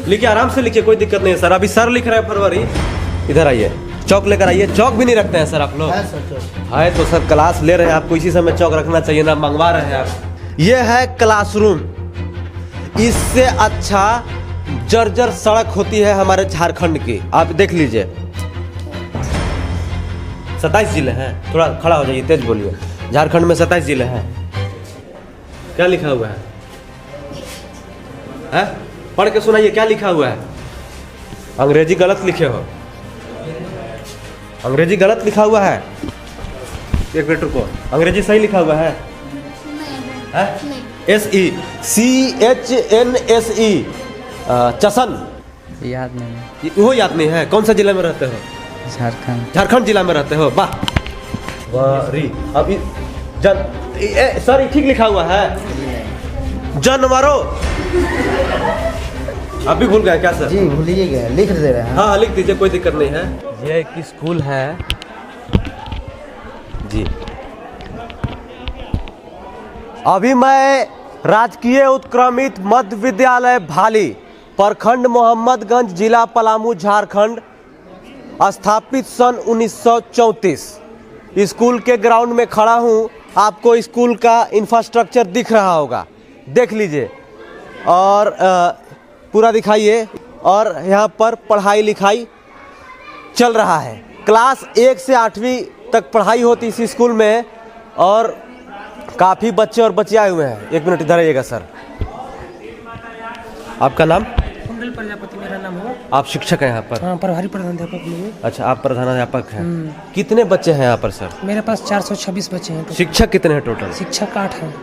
लिखिए, आराम से लिखिए, कोई दिक्कत नहीं है सर। अभी सर लिख रहे हैं फरवरी। इधर आइए, चौक लेकर आइए। चौक भी नहीं रखते हैं सर आप लोग? है तो सर क्लास ले रहे हैं, आपको इसी समय चौक रखना चाहिए ना, मंगवा रहे हैं आप। ये है क्लासरूम। इससे अच्छा जर्जर सड़क होती है हमारे झारखंड की, आप देख लीजिए। 27 जिले हैं, थोड़ा खड़ा हो जाइए, तेज बोलिए। झारखंड में 27 जिले हैं। क्या लिखा हुआ है? पढ़ के सुनाइए, क्या लिखा हुआ है? अंग्रेजी गलत लिखे हो, अंग्रेजी गलत लिखा हुआ है। एक मिनट रुको, अंग्रेजी सही लिखा हुआ है? SECHNSE, चसन। याद नहीं। वो याद नहीं है? कौन सा जिला में रहते हो? झारखंड। झारखंड जिला में रहते हो, वाह। वरी अभी सर ठीक लिखा हुआ है? जानवरों। आप भी भूल गए क्या सर? जी भूलिए गए, लिख दे रहे हैं। हाँ लिख दीजिए, कोई दिक्कत नहीं है। ये एक स्कूल है जी। अभी मैं राजकीय उत्क्रमित मध्य विद्यालय भाली, प्रखंड मोहम्मदगंज, जिला पलामू, झारखंड, स्थापित सन 1934 स्कूल के ग्राउंड में खड़ा हूँ। आपको स्कूल का इंफ्रास्ट्रक्चर दिख रहा होगा, देख लीजिए और पूरा दिखाइए। और यहाँ पर पढ़ाई लिखाई चल रहा है। क्लास 1 से 8वीं तक पढ़ाई होती इस स्कूल में और काफ़ी बच्चे और बच्चे आए हुए हैं। एक मिनट इधर आइएगा सर। आपका नाम? कुंडल प्रजापति मेरा नाम है। आप शिक्षक हैं यहाँ पर? हाँ, प्रभारी प्रधानाध्यापक में। अच्छा, आप प्रधानाध्यापक हैं। कितने बच्चे हैं यहाँ पर सर? मेरे पास 426 बच्चे हैं। शिक्षक कितने हैं टोटल? शिक्षक 8 हैं।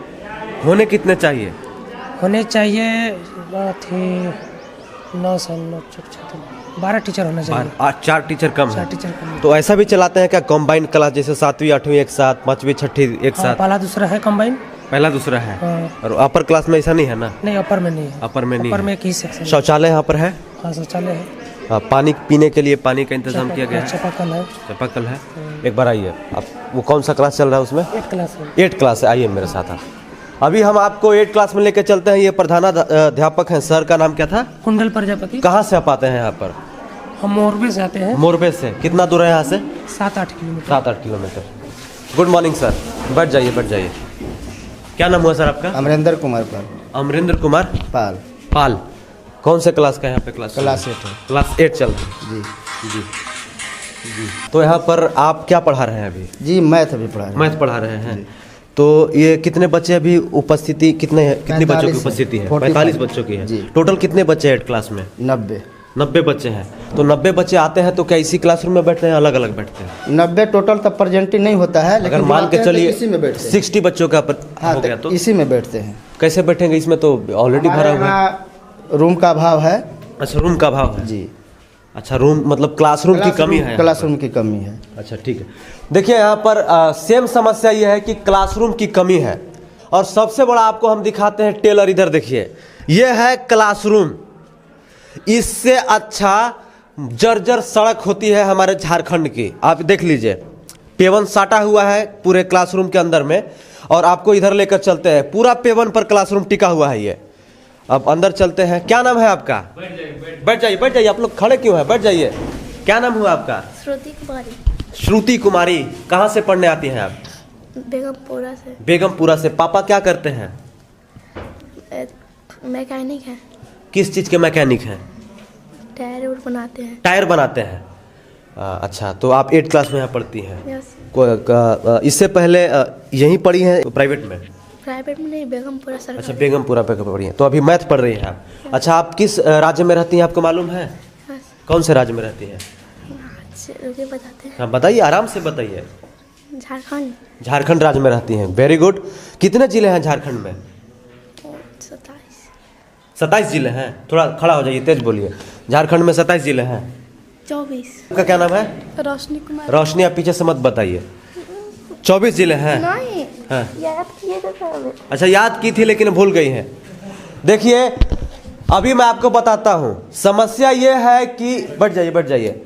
होने कितने चाहिए? होने चाहिए 12 टीचर होना चाहिए। 4 टीचर कम है। 4 टीचर कम। तो ऐसा भी चलाते हैं क्या कॉम्बाइंड क्लास, जैसे 7वीं 8वीं एक साथ, 5वीं 6वीं एक साथ? पहला दूसरा है कंबाइन। पहला दूसरा है। हाँ। और अपर क्लास में ऐसा नहीं है ना? नहीं, अपर में नहीं है। अपर में नहीं, अपर में एक ही सेक्शन। शौचालय यहाँ पर है? हाँ, शौचालय है। पानी पीने के लिए पानी का इंतजाम किया गया है? चापाकल है। चापाकल है। एक बार आइए आप। वो कौन सा क्लास चल रहा है उसमें? 8 क्लास है। 8 क्लास है। आइए मेरे साथ आप। अभी हम आपको 8 क्लास में लेके चलते हैं। ये प्रधानाध्यापक हैं, सर का नाम क्या था? कुंडल प्रजापति। कहाँ से आप आते हैं यहाँ पर? हम मोरबे से आते हैं। मोरबे से? कितना दूर है यहाँ से? 7-8 kilometre. 7-8 kilometre. Good morning sir, बैठ जाइए बैठ जाइए। क्या नाम हुआ सर आपका? अमरेंद्र कुमार पाल। अमरेंद्र कुमार पाल। पाल। कौन से क्लास का यहाँ पे क्लास? क्लास 8 है। क्लास 8 चल रहा है। जी जी जी। तो यहाँ पर आप क्या पढ़ा रहे हैं अभी? जी मैथ अभी पढ़ा रहे हैं। मैथ पढ़ा रहे हैं। तो ये कितने बच्चे अभी उपस्थिति, कितने बच्चों की उपस्थिति है? 45 बच्चों की है। टोटल कितने बच्चे हैं 8 क्लास में? 90 बच्चे हैं। तो 90 बच्चे आते हैं तो क्या इसी क्लासरूम में बैठते हैं, अलग अलग बैठते हैं? 90 टोटल तब प्रेजेंट नहीं होता है, लेकिन अगर मान के चलिए इसी में बैठते हैं। 60 बच्चों का हो गया तो इसी में बैठते हैं। कैसे बैठेंगे? इसमें तो ऑलरेडी भरा हुआ है। रूम का अभाव है। अच्छा, रूम का अभाव है जी। अच्छा, रूम मतलब क्लासरूम की कमी है? क्लासरूम की कमी है। अच्छा ठीक है। देखिए यहाँ पर सेम समस्या ये है कि क्लासरूम की कमी है। और सबसे बड़ा आपको हम दिखाते हैं टेलर। इधर देखिए, ये है क्लासरूम। इससे अच्छा जर्जर सड़क होती है हमारे झारखंड की, आप देख लीजिए। पेवन साटा हुआ है पूरे क्लासरूम के अंदर में। और आपको इधर लेकर चलते हैं, पूरा पेवन पर क्लासरूम टिका हुआ है ये। अब अंदर चलते हैं। क्या नाम है आपका? बैठ जाइए बैठ जाइए। आप लोग खड़े क्यों हैं? बैठ जाइए। क्या नाम हुआ आपका? श्रुति कुमारी। श्रुति कुमारी। कहाँ से पढ़ने आती हैं आप? बेगमपुरा से। बेगमपुरा से। पापा क्या करते हैं? मैकेनिक है। किस चीज़ के मैकेनिक हैं? टायर बनाते हैं। टायर बनाते हैं। अच्छा, तो आप 8 क्लास में यहाँ पढ़ती हैं? यस। इससे पहले यहीं पढ़ी हैं प्राइवेट में? प्राइवेट में नहीं, बेगमपुरा सरकारी। अच्छा, बेगमपुरा पे पढ़ी हैं। तो अभी मैथ पढ़ रही हैं आप। अच्छा, आप किस राज्य में रहती हैं, आपको मालूम है? कौन से राज्य में रहती हैं? बताते हैं। हाँ बताइए, आराम से बताइए। झारखंड। झारखंड राज्य में रहती हैं। Very good. कितने जिले हैं झारखंड में? 27 जिले हैं। थोड़ा खड़ा हो जाइए, तेज बोलिए। झारखंड में 27 जिले हैं। 24। आपका क्या नाम है? रोशनी कुमार। रोशनी। आप पीछे से मत बताइए। 24 जिले हैं। नहीं, हाँ। याद किए थे। अच्छा, याद की थी लेकिन भूल गई हैं। देखिए, अभी मैं आपको बताता हूँ। समस्या ये है कि बैठ जाइए बैठ जाइए।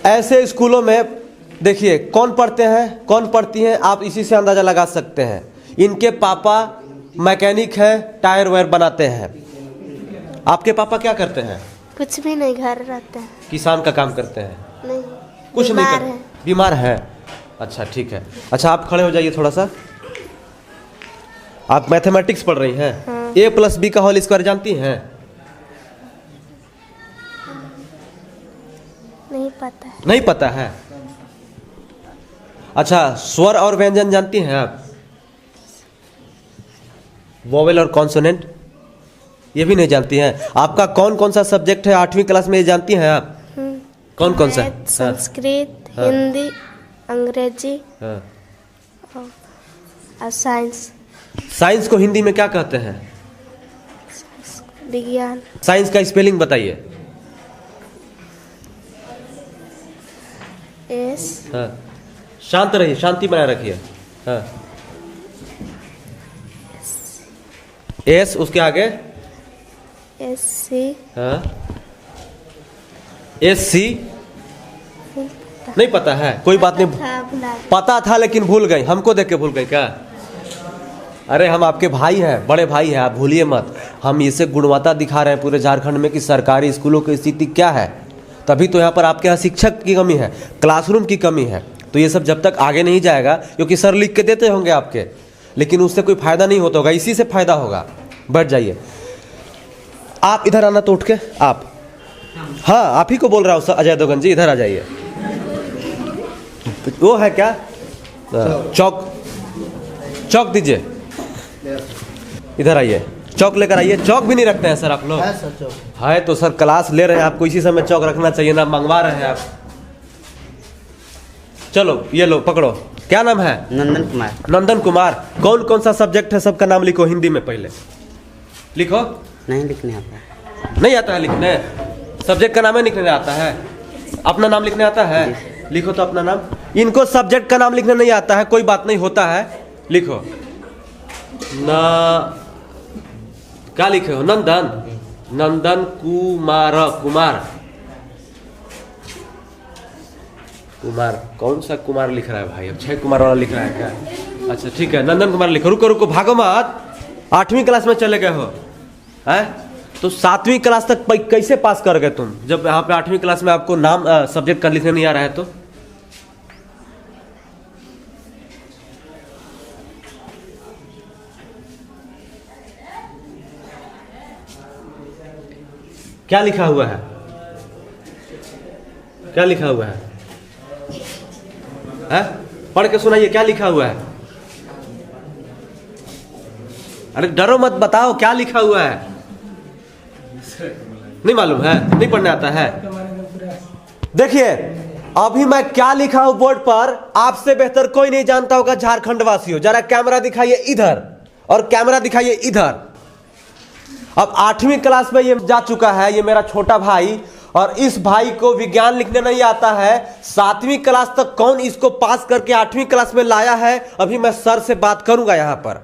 ऐसे स्कूलों में देखिए कौन पढ़ते हैं, कौन पढ़ती हैं, आप इसी से अंदाज़ा लगा सकते हैं। इनके पापा मैकेनिक हैं, टायर वायर बनाते हैं। आपके पापा क्या करते हैं? कुछ भी नहीं, घर रहते हैं। किसान का काम करते हैं? नहीं, कुछ नहीं बीमार कर है। बीमार है। अच्छा ठीक है। अच्छा आप खड़े हो जाइए थोड़ा सा। आप मैथमेटिक्स पढ़ रही हैं? हाँ। a प्लस बी का होल स्क्वायर जानती हैं? नहीं पता है। नहीं पता है। अच्छा स्वर और व्यंजन जानती हैं आप? वोवेल और कॉन्सोनेंट ये भी नहीं जानती हैं? आपका कौन कौन सा सब्जेक्ट है 8वीं क्लास में, ये जानती हैं आप? कौन कौन सा? मैथ, संस्कृत, हिंदी, अंग्रेजी हाँ। और साइंस। साइंस को हिंदी में क्या कहते हैं? विज्ञान। साइंस का स्पेलिंग बताइए। एस हाँ। शांत रहिए, शांति बनाए रखिए। हाँ। एस उसके आगे? S C. हाँ। एस सी नहीं पता है? कोई बात नहीं, था, भुला गई। पता था लेकिन भूल गई। हमको देख के भूल गई क्या? अरे हम आपके भाई हैं, बड़े भाई हैं, आप भूलिए मत। हम इसे गुणवत्ता दिखा रहे हैं पूरे झारखंड में कि सरकारी स्कूलों की स्थिति क्या है। तभी तो यहाँ पर आपके यहाँ शिक्षक की कमी है, क्लासरूम की कमी है। तो ये सब जब तक आगे नहीं जाएगा, क्योंकि सर लिख के देते होंगे आपके, लेकिन उससे कोई फायदा नहीं होता होगा, इसी से फायदा होगा। बैठ जाइए। आप इधर आना तो उठ के आप। हाँ आप ही को बोल रहा हूँ अजय देवगन जी, इधर आ जाइए। वो है क्या? चौक, चौक दीजिए। इधर आइए, चौक लेकर आइए। चौक भी नहीं रखते हैं सर आप लोग? है सर चौक। है तो सर क्लास ले रहे हैं आपको, इसी समय चौक रखना चाहिए ना, मंगवा रहे हैं आप। चलो ये लो पकड़ो। क्या नाम है? नंदन कुमार। नंदन कुमार। कौन कौन सा सब्जेक्ट है सबका नाम लिखो हिंदी में, पहले लिखो। नहीं लिखने आता। नहीं आता है लिखने? सब्जेक्ट का नाम है लिखने आता है? अपना नाम लिखने आता है? लिखो तो अपना नाम। इनको सब्जेक्ट का नाम लिखने नहीं आता है, कोई बात नहीं, होता है। लिखो ना, क्या लिखे हो? नंदन, नंदन कुमार। कुमार, कुमार कौन सा कुमार लिख रहा है भाई? अब 6 कुमार वाला लिख रहा है क्या? अच्छा ठीक है, नंदन कुमार लिखो। रुको रुको, भागो मत। 8वीं क्लास में चले गए हो हैं? तो 7वीं क्लास तक कैसे पास कर गए तुम, जब यहाँ पे 8वीं क्लास में आपको नाम सब्जेक्ट का लिखने नहीं आ रहा है? तो क्या लिखा हुआ है? क्या लिखा हुआ है? हैं? पढ़ के सुनाइए, क्या लिखा हुआ है? अरे डरो मत, बताओ क्या लिखा हुआ है? नहीं मालूम है? नहीं पढ़ने आता है? देखिए अभी मैं क्या लिखा हूं बोर्ड पर, आपसे बेहतर कोई नहीं जानता होगा झारखंड वासियों। जरा कैमरा दिखाइए इधर और कैमरा दिखाइए इधर। अब 8वीं क्लास में ये जा चुका है, ये मेरा छोटा भाई, और इस भाई को विज्ञान लिखने नहीं आता है। 7वीं क्लास तक कौन इसको पास करके 8वीं क्लास में लाया है, अभी मैं सर से बात करूंगा यहां पर।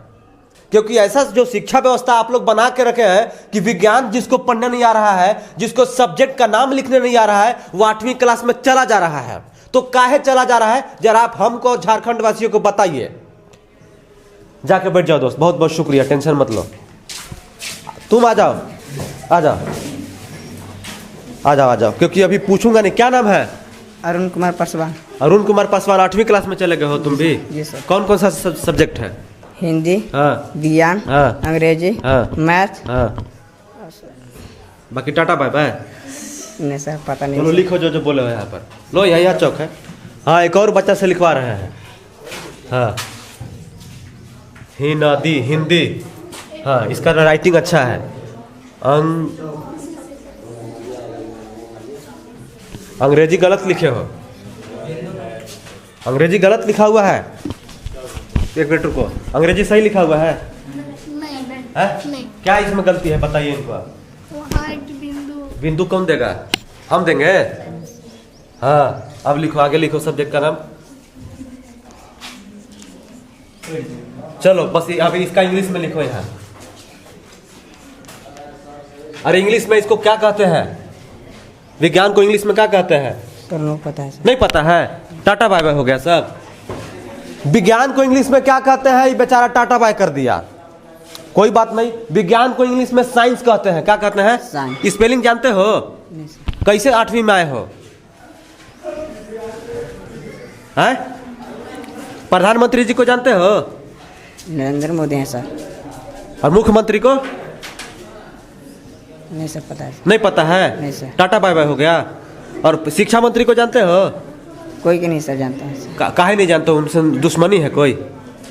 क्योंकि ऐसा जो शिक्षा व्यवस्था आप लोग बना के रखे हैं कि विज्ञान जिसको पढ़ने नहीं आ रहा है, जिसको सब्जेक्ट का नाम लिखने नहीं आ रहा है, वो 8वीं क्लास में चला जा रहा है। तो काहे चला जा रहा है, जरा आप हमको झारखंड वासियों को बताइए। जाके बैठ जाओ दोस्त, बहुत बहुत शुक्रिया, टेंशन मत लो। तुम आ जाओ, आ जाओ, आ जाओ, आ जाओ, क्योंकि अभी पूछूंगा नहीं। क्या नाम है? अरुण कुमार पासवान। अरुण कुमार पासवान। 8वीं क्लास में चले गए हो तुम भी? जी सर। कौन कौन सा सब्जेक्ट है? हिंदी, हाँ विज्ञान, हाँ अंग्रेजी, हाँ मैथ। हाँ, बाकी टाटा बाय बाय। नहीं सर पता नहीं। चलो लिखो जो जो बोले हो यहाँ पर। लो यहाँ चौक है। हाँ एक और बच्चा से लिखवा रहे हैं। हाँ हिंदी, हिंदी। हाँ इसका राइटिंग अच्छा है। अंग्रेजी गलत लिखे हो, अंग्रेजी गलत लिखा हुआ है। एक मिनट रुको, अंग्रेजी सही लिखा हुआ है? नहीं। क्या इसमें गलती है बताइए इनको। वहाँ एक बिंदु। बिंदु कौन देगा? हम देंगे। हाँ अब लिखो, आगे लिखो सब्जेक्ट का नाम। चलो बस अभी इसका इंग्लिश में लिखो यहाँ। अरे इंग्लिश में इसको क्या कहते हैं? विज्ञान को इंग्लिश में क्या कहते हैं? सर पता है सर। नहीं पता है? टाटा बाय बाय हो गया सब। विज्ञान को इंग्लिश में क्या कहते हैं? ये बेचारा टाटा बाय कर दिया। कोई बात नहीं। विज्ञान को इंग्लिश में साइंस कहते हैं, क्या कहते हैं? साइंस। स्पेलिंग जानते हो? नहीं सर। कैसे 8वीं में आए हो? हैं? प्रधानमंत्री जी को जानते हो? नरेंद्र मोदी हैं सर। और मुख्यमंत्री को? नहीं सर पता है सर। नहीं पता है? नहीं सर। टाटा बाय बाय हो गया। और शिक्षा मंत्री को जानते हो? कोई के नहीं सर जानता है सर। काहे नहीं जानते हो? उनसे दुश्मनी है कोई?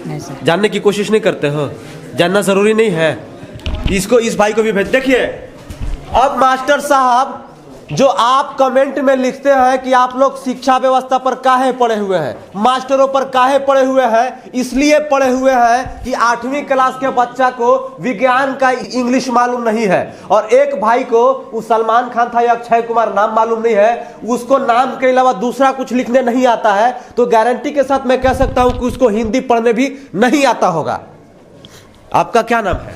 नहीं सर। जानने की कोशिश नहीं करते हो? जानना जरूरी नहीं है। इसको, इस भाई को भी भेज। देखिए अब मास्टर साहब, जो आप कमेंट में लिखते हैं कि आप लोग शिक्षा व्यवस्था पर काहे पड़े हुए हैं, मास्टरों पर काहे पड़े हुए हैं, इसलिए पड़े हुए हैं कि 8वीं क्लास के बच्चा को विज्ञान का इंग्लिश मालूम नहीं है। और एक भाई को, वो सलमान खान था या अक्षय कुमार, नाम मालूम नहीं है, उसको नाम के अलावा दूसरा कुछ लिखने नहीं आता है, तो गारंटी के साथ मैं कह सकता हूं कि उसको हिंदी पढ़ने भी नहीं आता होगा। आपका क्या नाम है?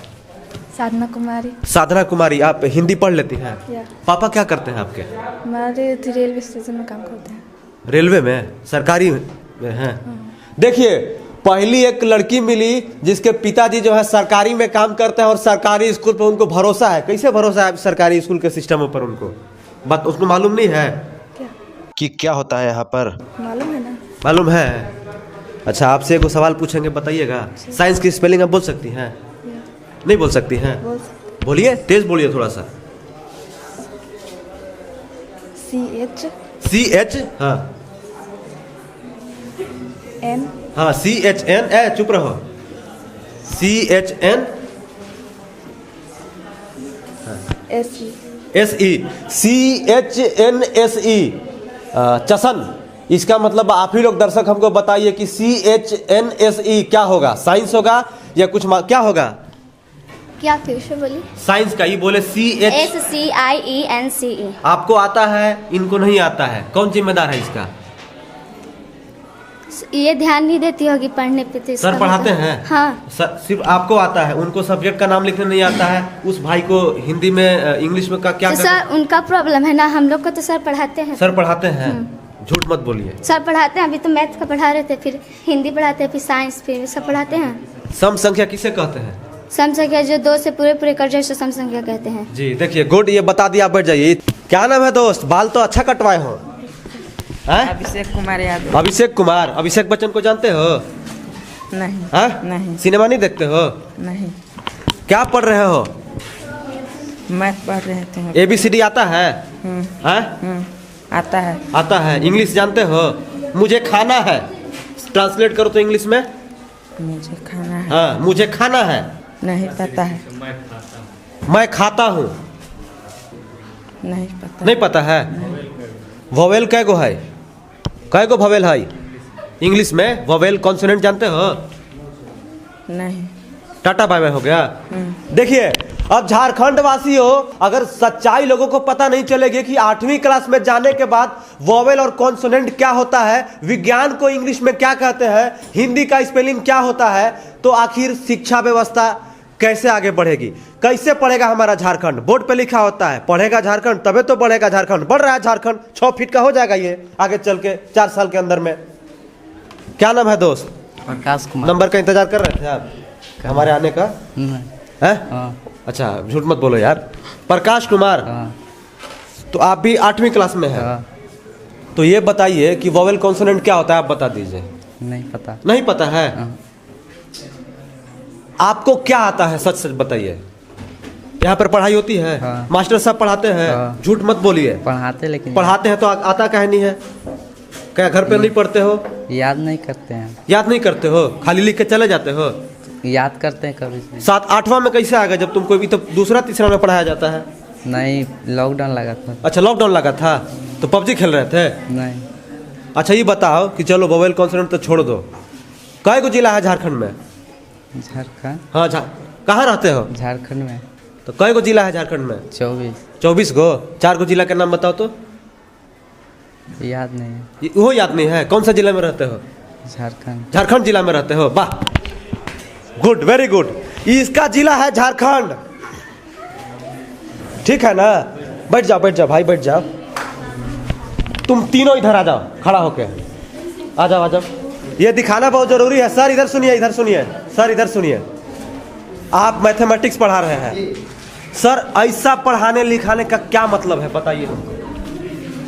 साधना कुमारी। साधना कुमारी। आप हिंदी पढ़ लेती हैं? या पापा क्या करते हैं आपके? हमारे रेलवे स्टेशन में काम करते हैं। रेलवे में? सरकारी में हैं? देखिए पहली एक लड़की मिली जिसके पिताजी जो है सरकारी में काम करते हैं और सरकारी स्कूल पर उनको भरोसा है। कैसे भरोसा है सरकारी स्कूल के सिस्टम पर? उनको बात उसको मालूम नहीं है क्या कि क्या होता है यहाँ पर? मालूम है ना? मालूम है। अच्छा आपसे एक सवाल पूछेंगे, बताइएगा। साइंस की स्पेलिंग आप बोल सकती हैं? नहीं बोल सकती हैं? बोलिए, तेज बोलिए थोड़ा सा। CH हाँ CHN हाँ CHN। चुप रहो। CHN SE CHNSE चसन। इसका मतलब आप ही लोग दर्शक हमको बताइए कि CHNSE क्या होगा? साइंस होगा या कुछ क्या होगा? क्या फिर से बोली? साइंस का। ये बोले SCIENCE। आपको आता है, इनको नहीं आता है, कौन जिम्मेदार है इसका? ये ध्यान नहीं देती होगी पढ़ने पे तो सर पढ़ाते हैं? हाँ सिर्फ आपको आता है, उनको सब्जेक्ट का नाम लिखने नहीं आता है। उस भाई को हिंदी में, इंग्लिश में का क्या? तो सर उनका प्रॉब्लम है ना, हम लोग को तो सर पढ़ाते हैं। सर पढ़ाते हैं, झूठ मत बोलिए। सर पढ़ाते हैं, अभी तो मैथ का पढ़ा रहे थे, फिर हिंदी पढ़ाते हैं, फिर साइंस, फिर सब पढ़ाते हैं। सम संख्या किसे कहते हैं? सम संख्या जो 2 से पूरे पूरे कर जाए उसे सम संख्या कहते हैं। जी देखिए, गुड, ये बता दिया। बैठ जाइए। क्या नाम है दोस्त? बाल तो अच्छा कटवाए हो। अभिषेक कुमार यादव। अभिषेक कुमार। अभिषेक बच्चन को जानते हो? नहीं। हाँ? नहीं। सिनेमा नहीं देखते हो? नहीं। क्या पढ़ रहे हो? मैथ पढ़ रहे थे। ABCD आता है? हाँ? आता है। आता है। इंग्लिश जानते हो? मुझे खाना है, ट्रांसलेट करो तो इंग्लिश में। मुझे खाना है। हाँ, मुझे खाना है। नहीं पता है। मैं खाता हूँ। नहीं पता। नहीं पता है। वोवेल कै गो है? कै गो वोवेल है इंग्लिश में? वोवेल कॉन्सोनेंट जानते हो? नहीं। टाटा बाय बाय हो गया। देखिए अब झारखंड वासी हो, अगर सच्चाई लोगों को पता नहीं चलेगी कि 8वीं क्लास में जाने के बाद वोवेल और कॉन्सोनेंट क्या होता है, विज्ञान को इंग्लिश में क्या कहते हैं, हिंदी का स्पेलिंग क्या होता है, तो आखिर शिक्षा व्यवस्था कैसे आगे बढ़ेगी? कैसे पढ़ेगा हमारा झारखंड? बोर्ड पे लिखा होता है पढ़ेगा झारखंड, तबे तो बढ़ेगा झारखंड। बढ़ रहा है झारखंड, 6 फीट का हो जाएगा ये आगे चल के 4 साल के अंदर में। क्या नाम है दोस्त? प्रकाश कुमार। नंबर का इंतजार कर रहे थे आप हमारे आने का? है? अच्छा झूठ मत बोलो यार। प्रकाश कुमार। तो आप भी 8वीं क्लास में हैं? तो ये बताइए कि वोवेल कॉन्सोनेंट क्या होता है, आप बता दीजिए। नहीं पता। नहीं पता है? आपको क्या आता है, सच सच बताइए। यहाँ पर पढ़ाई होती है? मास्टर साहब पढ़ाते हैं? झूठ मत बोलिए। पढ़ाते, लेकिन पढ़ाते हैं तो आता काहे नहीं है? क्या घर पे नहीं पढ़ते हो? याद नहीं करते हैं। याद नहीं करते हो? खाली लिख के चले जाते हो? याद करते हैं कभी। 7-8वां में कैसे आ गए जब तुमको भी तो दूसरा तीसरा में पढ़ाया जाता है? नहीं, लॉकडाउन लगा था। अच्छा लॉकडाउन लगा था तो पबजी खेल रहे थे? नहीं। अच्छा ये बताओ कि चलो वोवेल कॉन्सोनेंट तो छोड़ दो, कै गो जिला है झारखंड में? झारखंड? हाँ कहाँ रहते हो? झारखंड में। तो कै गो जिला है झारखंड में? 24 गो। 4 गो जिला के नाम बताओ तो। याद नहीं है। वो याद नहीं है? कौन सा जिला में रहते हो? झारखंड। झारखंड जिला में रहते हो? वाह, गुड, वेरी गुड। इसका जिला है झारखंड। ठीक है ना? बैठ जाओ बैठ जाओ भाई, बैठ जाओ। तुम तीनों इधर आ जाओ, खड़ा होके आ जाओ आ जाओ। ये दिखाना बहुत जरूरी है। सर इधर सुनिए, इधर सुनिए, सर इधर सुनिए। आप मैथमेटिक्स पढ़ा रहे हैं सर, ऐसा पढ़ाने लिखाने का क्या मतलब है बताइए हमको।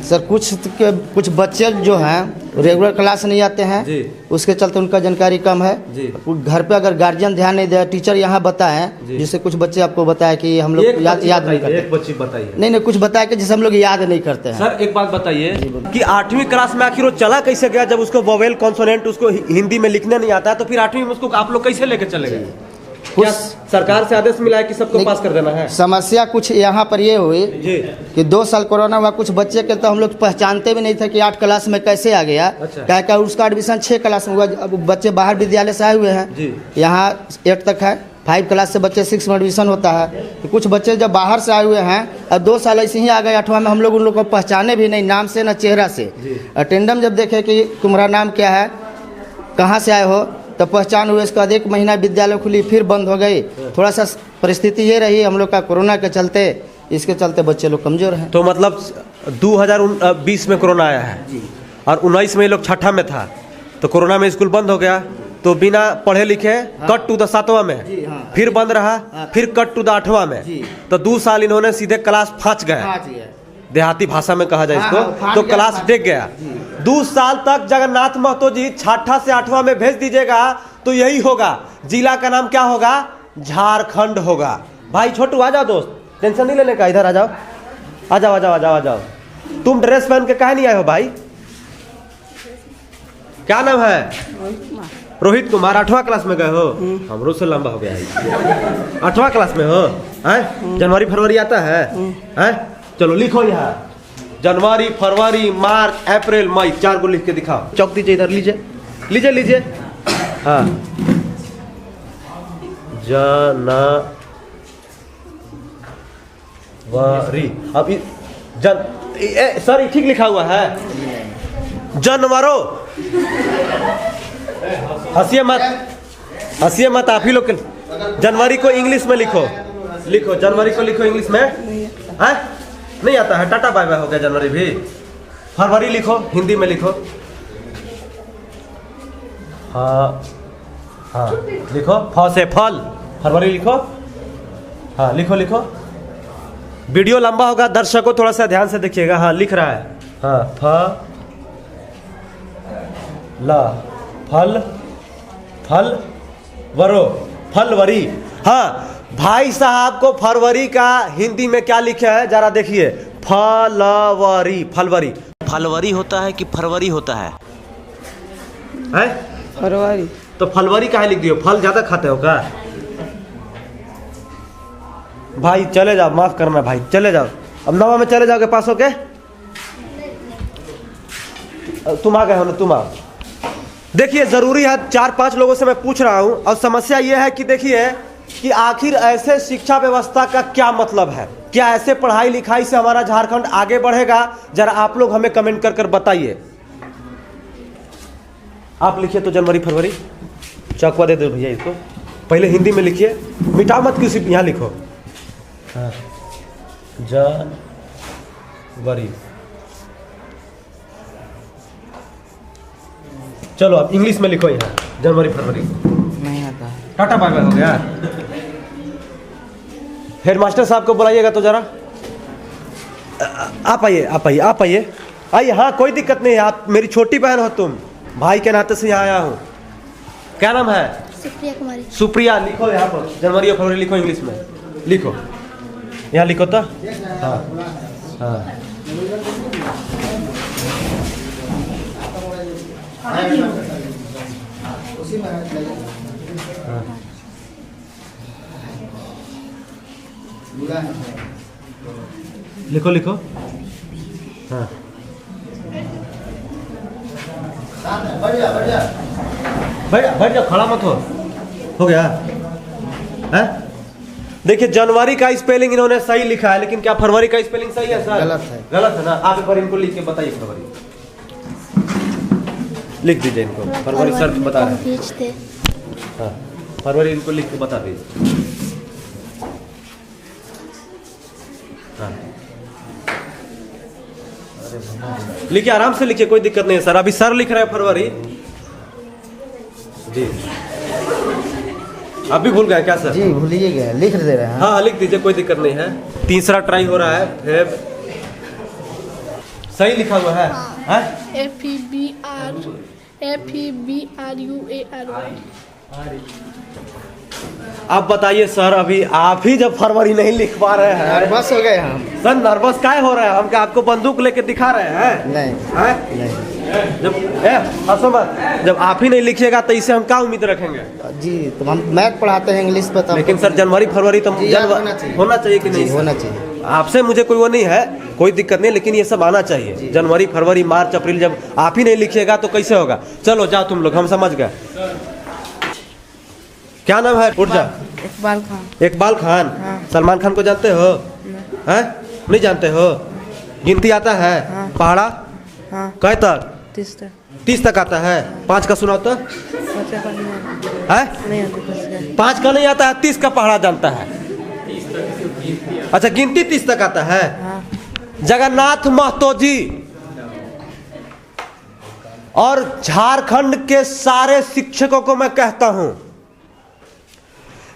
सर कुछ बच्चे जो हैं रेगुलर क्लास नहीं आते हैं जी। उसके चलते उनका जानकारी कम है जी। घर पे अगर गार्जियन ध्यान नहीं दे, टीचर यहाँ बताएं, जिससे कुछ बच्चे आपको बताया कि हम लोग याद नहीं करते। एक बच्ची बताइए। नहीं कुछ बताया कि जिसे हम लोग याद नहीं करते हैं। सर एक बात बताइए कि 8वीं क्लास में आखिर वो चला कैसे गया, जब उसको वोवेल कॉन्सोनेंट उसको हिंदी में लिखने नहीं आता है, तो फिर 8वीं में उसको आप लोग कैसे लेके चले गए? क्या सरकार से आदेश मिला है कि सबको पास कर देना है? समस्या कुछ यहाँ पर ये हुई जी कि 2 साल कोरोना हुआ, कुछ बच्चे के तो हम लोग पहचानते भी नहीं थे कि 8 क्लास में कैसे आ गया। अच्छा। क्या उसका एडमिशन 6 क्लास में हुआ। अब बच्चे बाहर विद्यालय से आए हुए हैं जी। यहाँ 8 तक है, 5 क्लास से बच्चे 6 में एडमिशन होता है। तो कुछ बच्चे जब बाहर से आए हुए हैं और 2 साल ऐसे ही आ गए 8वां में, हम लोग उन लोग को पहचाने भी नहीं, नाम से न चेहरा से। अटेंडम जब देखे कि तुम्हारा नाम क्या है, कहाँ से आए हो, तो पहचान हुए। इसके बाद 1 महीना विद्यालय खुली, फिर बंद हो गई। थोड़ा सा परिस्थिति ये रही हम लोग का कोरोना के चलते, इसके चलते बच्चे लोग कमज़ोर हैं। तो मतलब 2020 में कोरोना आया है और 19 में ये लोग 6ठा में था, तो कोरोना में स्कूल बंद हो गया, तो बिना पढ़े लिखे कट टू द 7वां में, फिर बंद रहा, फिर कट टू द 8वां में, तो 2 साल इन्होंने सीधे क्लास फाँच गए, देहाती भाषा में कहा जाए इसको, तो क्लास टेक गया। 2 साल तक जगन्नाथ महतो जी 6ठा से 8वां में भेज दीजिएगा तो यही होगा। जिला का नाम क्या होगा? झारखंड होगा। भाई छोटू आ जाओ दोस्त, टेंशन नहीं लेने का, इधर आ जाओ, आ जाओ आ जाओ आ जाओ आ जाओ। तुम ड्रेस पहन के काहे नहीं आए हो भाई? क्या नाम है? रोहित कुमार। 8वां क्लास में गए हो? हमरो से लंबा हो गया है। 8वां क्लास में हो? हैं? जनवरी फरवरी आता है? हैं? चलो लिखो यहाँ, जनवरी फरवरी मार्च अप्रैल मई, 4 को लिख के दिखाओ। चौक दीजिए इधर, लीजिए लीजिए लीजिए। हाँ, जनवरी। अब सर ठीक लिखा हुआ है, जनवरो। हंसिए मत, हंसिए मत, आप ही लोग। जनवरी को इंग्लिश में लिखो, लिखो जनवरी को लिखो इंग्लिश में। है नहीं आता है, टाटा बाय बाय हो गया जनवरी भी। फरवरी लिखो, हिंदी में लिखो। हाँ हाँ लिखो, फ से फल, फरवरी लिखो। हाँ लिखो लिखो। वीडियो लंबा होगा, दर्शकों थोड़ा सा ध्यान से देखिएगा। हाँ लिख रहा है। हाँ फ ला फल फल वरो, फलवरी। हाँ भाई साहब को फरवरी का हिंदी में क्या लिखा है जरा देखिए, फलवरी। फलवरी फलवरी होता है कि फरवरी होता है? है फरवरी। तो फलवरी काहे लिख दियो? फल ज्यादा खाते हो क्या भाई? चले जाओ, माफ करना भाई, चले जाओ। अब 9वां में चले जाओगे पास होके? तुम आ गए हो ना, तुम आओ। देखिए जरूरी है, 4-5 लोगों से मैं पूछ रहा हूं, और समस्या यह है कि देखिए कि आखिर ऐसे शिक्षा व्यवस्था का क्या मतलब है? क्या ऐसे पढ़ाई लिखाई से हमारा झारखंड आगे बढ़ेगा? जरा आप लोग हमें कमेंट कर कर बताइए। आप लिखिए तो जनवरी फरवरी, चौकवा दे दो भैया इसको। पहले हिंदी में लिखिए, मिटाओ मत किसी, यहाँ लिखो। हाँ जनवरी। चलो अब इंग्लिश में लिखो यहाँ, जनवरी फरवरी। नहीं आता है। टाटा बाय बाय हो गया। हेडमास्टर साहब को बुलाइएगा तो जरा। आप आइए आप आइए आप आइए आइए। हाँ कोई दिक्कत नहीं है, आप मेरी छोटी बहन हो, तुम भाई के नाते से यहाँ आया हूँ। क्या नाम है? सुप्रिया कुमारी। सुप्रिया। लिखो यहाँ पर जनवरी और फरवरी लिखो, इंग्लिश में लिखो, यहाँ लिखो तो। हाँ हाँ लिखो लिखो। हाँ बैठ जाओ, खड़ा मत हो गया है? देखिए जनवरी का स्पेलिंग इन्होंने सही लिखा है, लेकिन क्या फरवरी का स्पेलिंग सही है सर? गलत है। गलत है ना? आप एक बार इनको लिख के बताइए, फरवरी लिख दीजिए इनको। फरवरी सर बता रहे हैं। थे। हाँ फरवरी इनको लिख के बता दीजिए। हाँ लिखिए, आराम से लिखिए, कोई दिक्कत नहीं है सर। अभी सर लिख रहे हैं फरवरी जी। आप भी भूल गए क्या सर? जी भूलिए गए, लिख दे रहे हैं। हाँ लिख दीजिए, कोई दिक्कत नहीं है। तीसरा ट्राई हो रहा है। फेब सही लिखा हुआ है? FEBRUARY। आप बताइए सर, अभी आप ही जब फरवरी नहीं लिख पा रहे हैं, नर्वस हो गए हम। सर नर्वस काहे हो रहे हैं? हम क्या आपको बंदूक लेके दिखा रहे हैं? नहीं हैं? नहीं जब हंसो मत, जब आप ही नहीं लिखिएगा तो इससे हम क्या उम्मीद रखेंगे? जी, तो हम मैथ पढ़ाते हैं, इंग्लिश पर तो लेकिन सर जनवरी फरवरी तो जी, याद होना चाहिए। होना चाहिए कि नहीं? होना चाहिए। आपसे मुझे कोई वो नहीं है, कोई दिक्कत नहीं, लेकिन ये सब आना चाहिए। जनवरी फरवरी मार्च अप्रैल जब आप ही नहीं लिखिएगा तो कैसे होगा? चलो जाओ तुम लोग, हम समझ गए। क्या नाम है? उठ जा। इकबाल खान। इकबाल खान। हाँ। सलमान खान को जानते हो? हैं? नहीं जानते हो? गिनती आता है? हाँ। पहाड़ा हाँ। कै तक? 30 तक आता है। 5 का सुनाओ तो। है? नहीं आती। 5 का नहीं आता है, 30 का पहाड़ा जानता है। अच्छा गिनती 30 तक आता है। हाँ। जगन्नाथ महतो जी और झारखंड के सारे शिक्षकों को मैं कहता हूं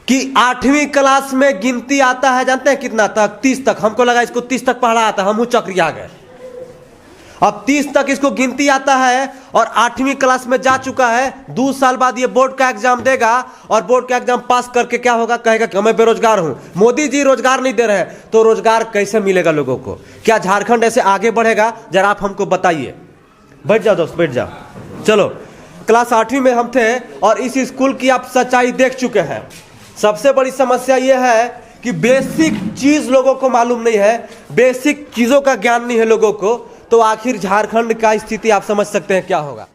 कि 8वीं क्लास में गिनती आता है, जानते हैं कितना तक? 30 तक। हमको लगा इसको 30 तक पढ़ा आता है, हम चक्रिया गए। अब 30 तक इसको गिनती आता है और 8वीं क्लास में जा चुका है। 2 साल बाद ये बोर्ड का एग्जाम देगा और बोर्ड का एग्जाम पास करके क्या होगा? कहेगा कि मैं बेरोजगार हूं, मोदी जी रोजगार नहीं दे रहे हैं। तो रोजगार कैसे मिलेगा लोगों को? क्या झारखंड ऐसे आगे बढ़ेगा? जरा आप हमको बताइए। बैठ जाओ दोस्त, बैठ जाओ। चलो, क्लास 8वीं में हम थे और इस स्कूल की आप सच्चाई देख चुके हैं। सबसे बड़ी समस्या यह है कि बेसिक चीज लोगों को मालूम नहीं है, बेसिक चीजों का ज्ञान नहीं है लोगों को। तो आखिर झारखंड का स्थिति आप समझ सकते हैं क्या होगा।